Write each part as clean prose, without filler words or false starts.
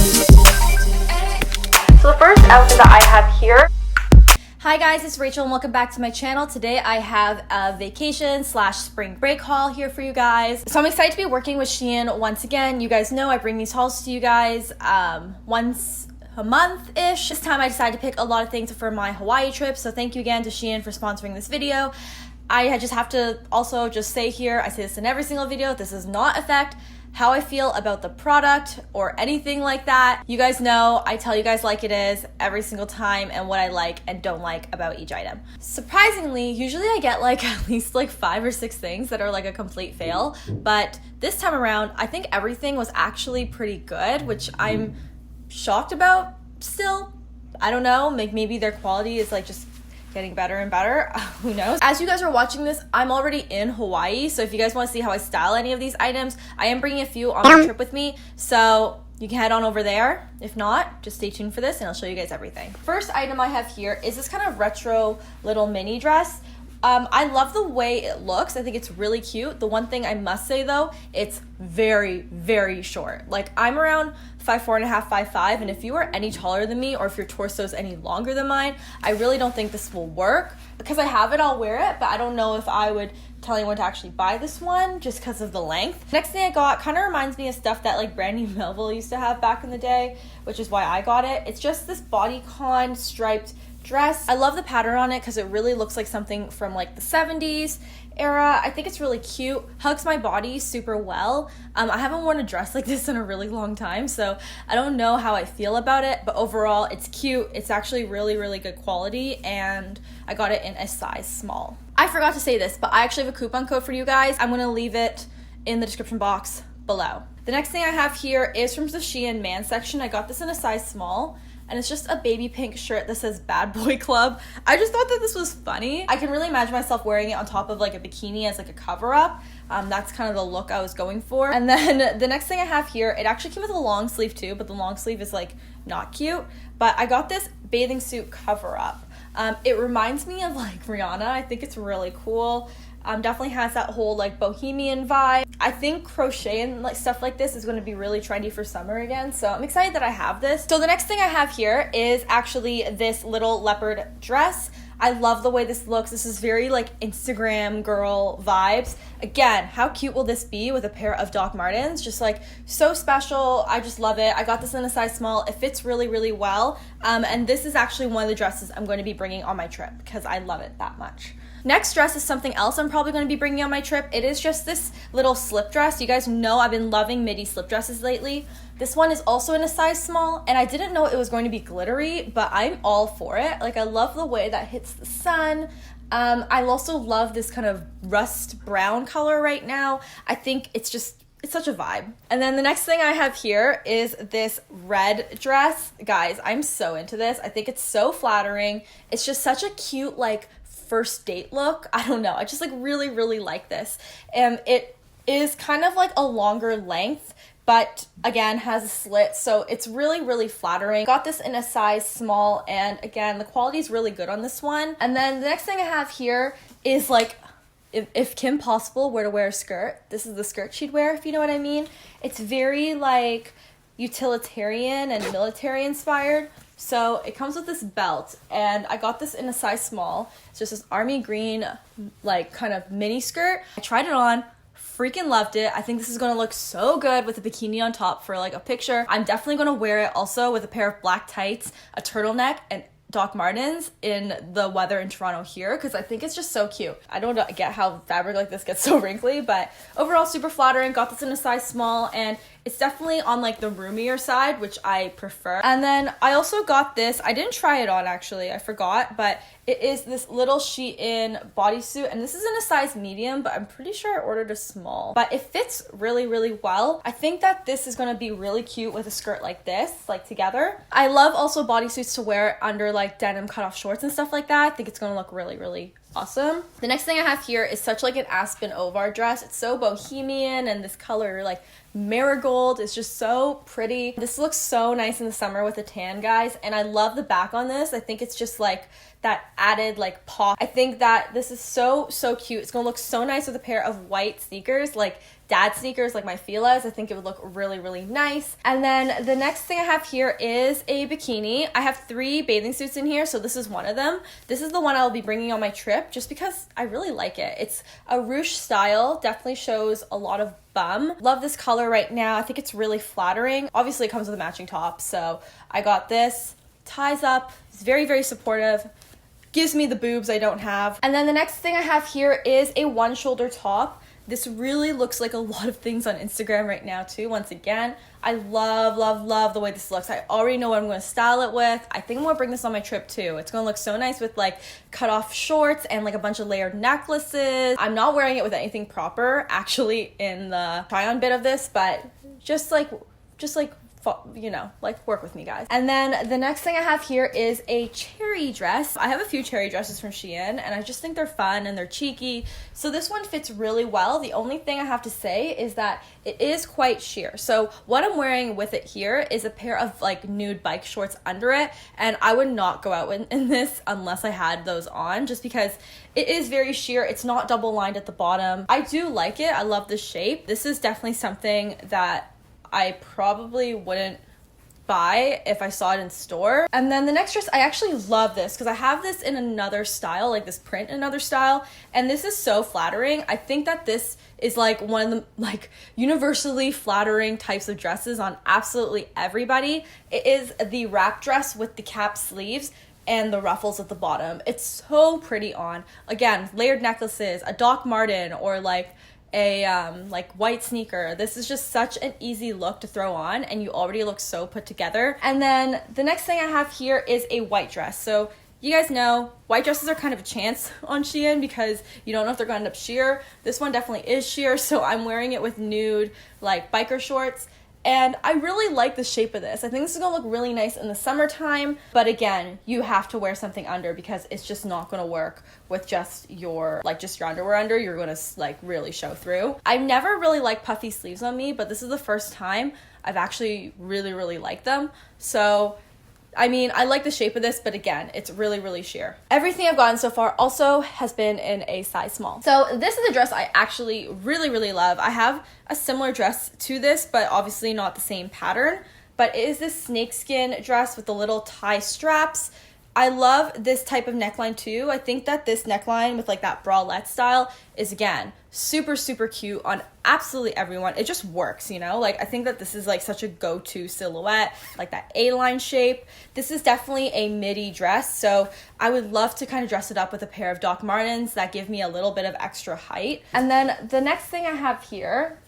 So the first outfit that I have here. Hi guys, it's Rachel and welcome back to my channel. Today I have a vacation / spring break haul here for you guys. So I'm excited to be working with Shein once again. You guys know I bring these hauls to you guys once a month-ish. This time I decided to pick a lot of things for my Hawaii trip. So thank you again to Shein for sponsoring this video. I just have to also just say here, I say this in every single video, this does not affect how I feel about the product or anything like that. You guys know I tell you guys like it is every single time and what I like and don't like about each item. Surprisingly, usually I get like at least like 5 or 6 things that are like a complete fail, but this time around I think everything was actually pretty good, which I'm shocked about still. I don't know, maybe their quality is like just getting better and better. Who knows? As you guys are watching this, I'm already in Hawaii, so if you guys want to see how I style any of these items, I am bringing a few on my trip with me, so you can head on over there. If not, just stay tuned for this and I'll show you guys everything. First item I have here is this kind of retro little mini dress. I love the way it looks. I think it's really cute. The one thing I must say though, it's very, very short. Like I'm around 5'4.5", 5'5", and if you are any taller than me or if your torso is any longer than mine, I really don't think this will work. Because I have it, I'll wear it, but I don't know if I would tell anyone to actually buy this one just because of the length. Next thing I got kind of reminds me of stuff that like Brandy Melville used to have back in the day, which is why I got it. It's just this bodycon striped dress. I love the pattern on it because it really looks like something from like the 70s era. I think it's really cute, hugs my body super well. I haven't worn a dress like this in a really long time, so I don't know how I feel about it, but overall it's cute. It's actually really, really good quality, and I got it in a size small. I forgot to say this, but I actually have a coupon code for you guys. I'm gonna leave it in the description box below. The next thing I have here is from the Shein man section. I got this in a size small, and it's just a baby pink shirt that says Bad Boy Club. I just thought that this was funny. I can really imagine myself wearing it on top of like a bikini as like a cover up. That's kind of the look I was going for. And then the next thing I have here, it actually came with a long sleeve too, but the long sleeve is like not cute. But I got this bathing suit cover up. It reminds me of like Rihanna. I think it's really cool. Definitely has that whole like bohemian vibe. I think crochet and like stuff like this is going to be really trendy for summer again, so I'm excited that I have this. So the next thing I have here is actually this little leopard dress. I love the way this looks. This is very like Instagram girl vibes. Again, how cute will this be with a pair of Doc Martens? Just like so special. I just love it. I got this in a size small. It fits really, really well. And this is actually one of the dresses I'm going to be bringing on my trip because I love it that much. Next dress is something else I'm probably going to be bringing on my trip. It is just this little slip dress. You guys know I've been loving midi slip dresses lately. This one is also in a size small, and I didn't know it was going to be glittery, but I'm all for it. Like I love the way that hits the sun. I also love this kind of rust brown color right now. I think it's such a vibe. And then the next thing I have here is this red dress. Guys, I'm so into this. I think it's so flattering. It's just such a cute like first date look. I don't know. I just like really, really like this. And it is kind of like a longer length, but again has a slit, so it's really, really flattering. Got this in a size small, and again the quality is really good on this one. And then the next thing I have here is like if Kim Possible were to wear a skirt, this is the skirt she'd wear, if you know what I mean. It's very like utilitarian and military inspired. So it comes with this belt, and I got this in a size small. It's just this army green like kind of mini skirt. I tried it on, freaking loved it. I think this is gonna look so good with a bikini on top for like a picture. I'm definitely gonna wear it also with a pair of black tights, a turtleneck, and Doc Martens in the weather in Toronto here, because I think it's just so cute. I don't get how fabric like this gets so wrinkly, but overall super flattering. Got this in a size small, and it's definitely on like the roomier side, which I prefer. And then I also got this. I didn't try it on actually, I forgot, but it is this little Shein bodysuit, and this is in a size medium, but I'm pretty sure I ordered a small. But it fits really, really well. I think that this is gonna be really cute with a skirt like this, like together. I love also bodysuits to wear under like denim cutoff shorts and stuff like that. I think it's gonna look really, really awesome. The next thing I have here is such like an Aspen Ovar dress. It's so bohemian, and this color like marigold is just so pretty. This looks so nice in the summer with a tan, guys, and I love the back on this. I think it's just like that added like pop. I think that this is so cute. It's gonna look so nice with a pair of white sneakers. Like dad sneakers like my Fila's. I think it would look really, really nice. And then the next thing I have here is a bikini. I have 3 bathing suits in here, so this is one of them. This is the one I'll be bringing on my trip just because I really like it. It's a ruche style, definitely shows a lot of bum. Love this color right now. I think it's really flattering. Obviously it comes with a matching top, so I got this. Ties up, it's very, very supportive. Gives me the boobs I don't have. And then the next thing I have here is a one shoulder top. This really looks like a lot of things on Instagram right now too. Once again, I love, love, love the way this looks. I already know what I'm going to style it with. I think I'm going to bring this on my trip too. It's going to look so nice with like cut off shorts and like a bunch of layered necklaces. I'm not wearing it with anything proper actually in the try on bit of this, but just like, you know, like work with me, guys. And then the next thing I have here is a cherry dress. I have a few cherry dresses from Shein and I just think they're fun and they're cheeky. So this one fits really well. The only thing I have to say is that it is quite sheer. So what I'm wearing with it here is a pair of like nude bike shorts under it. And I would not go out in this unless I had those on, just because it is very sheer. It's not double lined at the bottom. I do like it. I love the shape. This is definitely something that I probably wouldn't buy if I saw it in store. And then the next dress, I actually love this because I have this in another style, like this print in another style, and this is so flattering. I think that this is like one of the like universally flattering types of dresses on absolutely everybody. It is the wrap dress with the cap sleeves and the ruffles at the bottom. It's so pretty on. Again, layered necklaces, a Doc Marten, or like a like white sneaker. This is just such an easy look to throw on and you already look so put together. And then the next thing I have here is a white dress. So you guys know white dresses are kind of a chance on Shein because you don't know if they're going to end up sheer. This one definitely is sheer, so I'm wearing it with nude like biker shorts. And I really like the shape of this. I think this is gonna look really nice in the summertime, but again, you have to wear something under because it's just not gonna work with just your underwear under. You're gonna like really show through. I've never really liked puffy sleeves on me, but this is the first time I've actually really, really liked them. So I mean, I like the shape of this, but again, it's really, really sheer. Everything I've gotten so far also has been in a size small. So this is a dress I actually really, really love. I have a similar dress to this, but obviously not the same pattern. But it is this snakeskin dress with the little tie straps. I love this type of neckline too. I think that this neckline with like that bralette style is, again, super, super cute on absolutely everyone. It just works, you know? Like, I think that this is like such a go-to silhouette, like that A-line shape. This is definitely a midi dress, so I would love to kind of dress it up with a pair of Doc Martens that give me a little bit of extra height. And then the next thing I have here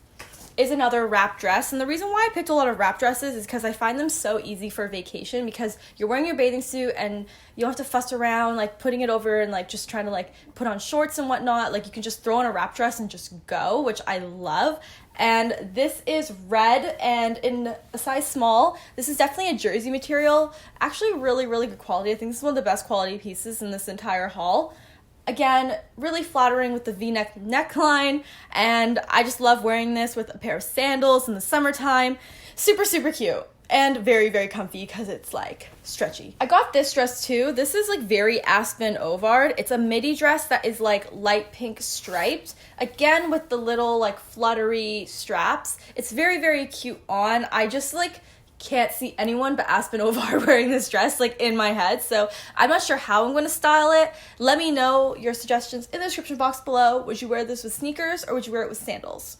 is another wrap dress. And the reason why I picked a lot of wrap dresses is because I find them so easy for vacation, because you're wearing your bathing suit and you don't have to fuss around like putting it over and like just trying to like put on shorts and whatnot. Like you can just throw on a wrap dress and just go, which I love. And this is red and in a size small. This is definitely a jersey material. Actually really, really good quality. I think this is one of the best quality pieces in this entire haul. Again, really flattering with the V-neck neckline, and I just love wearing this with a pair of sandals in the summertime. Super, super cute and very, very comfy because it's like stretchy. I got this dress too. This is like very Aspen Ovard. It's a midi dress that is like light pink striped, again with the little like fluttery straps. It's very, very cute on. I just like can't see anyone but Aspen Ovard wearing this dress like in my head, so I'm not sure how I'm going to style it. Let me know your suggestions in the description box below. Would you wear this with sneakers or would you wear it with sandals?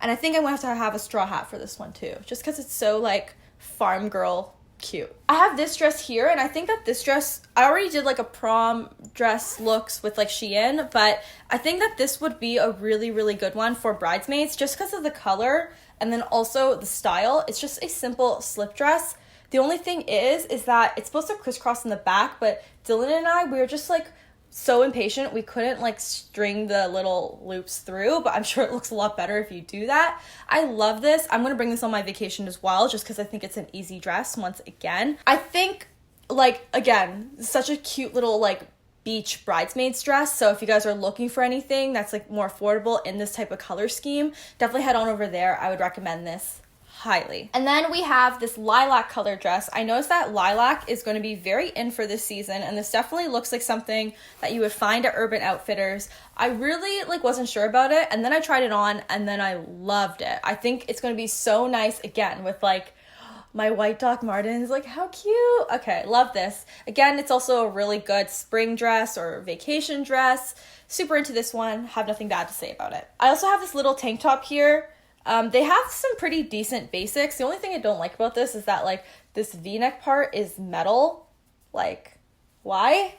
And I think I'm going to have a straw hat for this one too, just because it's so like farm girl cute. I have this dress here, and I think that this dress, I already did like a prom dress looks with like Shein, but I think that this would be a really, really good one for bridesmaids just because of the color and then also the style. It's just a simple slip dress. The only thing is that it's supposed to crisscross in the back, but Dylan and I, we were just like so impatient. We couldn't like string the little loops through, but I'm sure it looks a lot better if you do that. I love this. I'm going to bring this on my vacation as well, just because I think it's an easy dress once again. I think like, again, such a cute little like beach bridesmaids dress. So if you guys are looking for anything that's like more affordable in this type of color scheme, definitely head on over there. I would recommend this highly. And then we have this lilac color dress. I noticed that lilac is going to be very in for this season, and this definitely looks like something that you would find at Urban Outfitters. I really wasn't sure about it, and then I tried it on and then I loved it. I think it's going to be so nice again with my white Doc Martens. How cute. Okay, love this. Again, it's also a really good spring dress or vacation dress. Super into this one. Have nothing bad to say about it. I also have this little tank top here. They have some pretty decent basics. The only thing I don't like about this is that this V-neck part is metal. Why?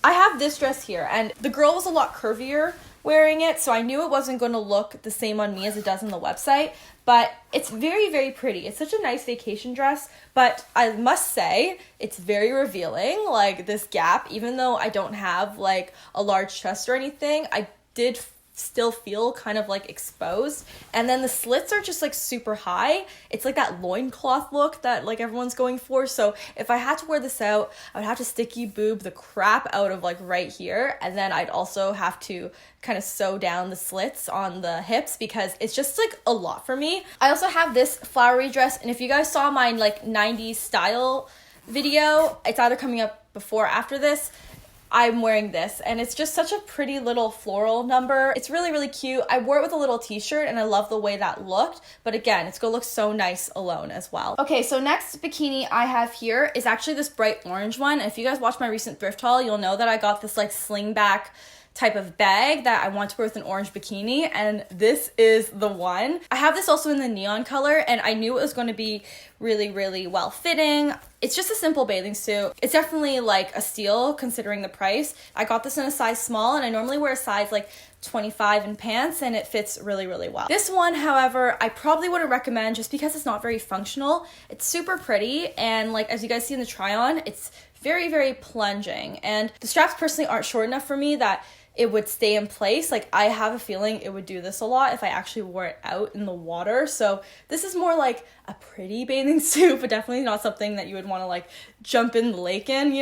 I have this dress here, and the girl was a lot curvier wearing it, so I knew it wasn't going to look the same on me as it does on the website, but it's very, very pretty. It's such a nice vacation dress, but I must say it's very revealing, this gap. Even though I don't have a large chest or anything, I did still feel kind of exposed. And then the slits are just super high. It's that loincloth look that everyone's going for. So if I had to wear this out, I would have to sticky boob the crap out of right here, and then I'd also have to kind of sew down the slits on the hips because it's just a lot for me. I also have this flowery dress, and if you guys saw my 90s style video, it's either coming up before or after this. I'm wearing this, and it's just such a pretty little floral number. It's really, really cute. I wore it with a little t-shirt, and I love the way that looked, but again, it's gonna look so nice alone as well. Okay, so next bikini I have here is actually this bright orange one. And if you guys watch my recent thrift haul, you'll know that I got this sling back type of bag that I want to wear with an orange bikini, and this is the one. I have this also in the neon color, and I knew it was going to be really, really well fitting. It's just a simple bathing suit. It's definitely a steal considering the price. I got this in a size small, and I normally wear a size 25 in pants, and it fits really, really well. This one, however, I probably wouldn't recommend just because it's not very functional. It's super pretty, and as you guys see in the try on, it's very, very plunging, and the straps personally aren't short enough for me that it would stay in place. I have a feeling it would do this a lot if I actually wore it out in the water. So this is more a pretty bathing suit, but definitely not something that you would want to jump in the lake in,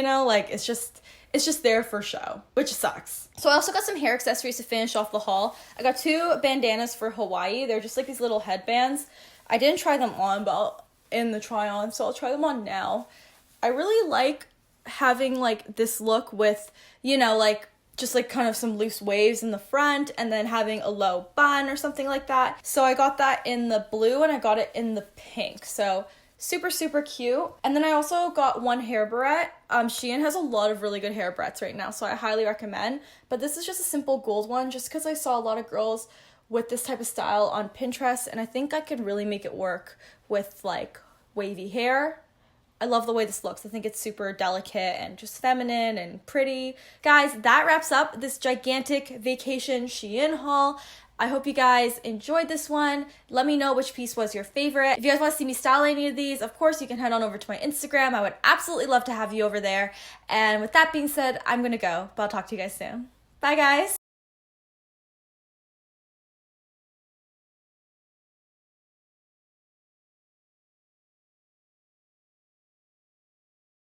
it's just there for show, which sucks. So I also got some hair accessories to finish off the haul. I got 2 bandanas for Hawaii. They're just these little headbands. I didn't try them on, but in the try on, so I'll try them on now. I really like having this look with, just kind of some loose waves in the front, and then having a low bun or something like that. So I got that in the blue, and I got it in the pink. So super, super cute. And then I also got one hair barrette. Shein has a lot of really good hair barrettes right now, so I highly recommend. But this is just a simple gold one, just because I saw a lot of girls with this type of style on Pinterest, and I think I could really make it work with wavy hair. I love the way this looks. I think it's super delicate and just feminine and pretty. Guys, that wraps up this gigantic vacation Shein haul. I hope you guys enjoyed this one. Let me know which piece was your favorite. If you guys want to see me style any of these, of course, you can head on over to my Instagram. I would absolutely love to have you over there. And with that being said, I'm gonna go, but I'll talk to you guys soon. Bye, guys.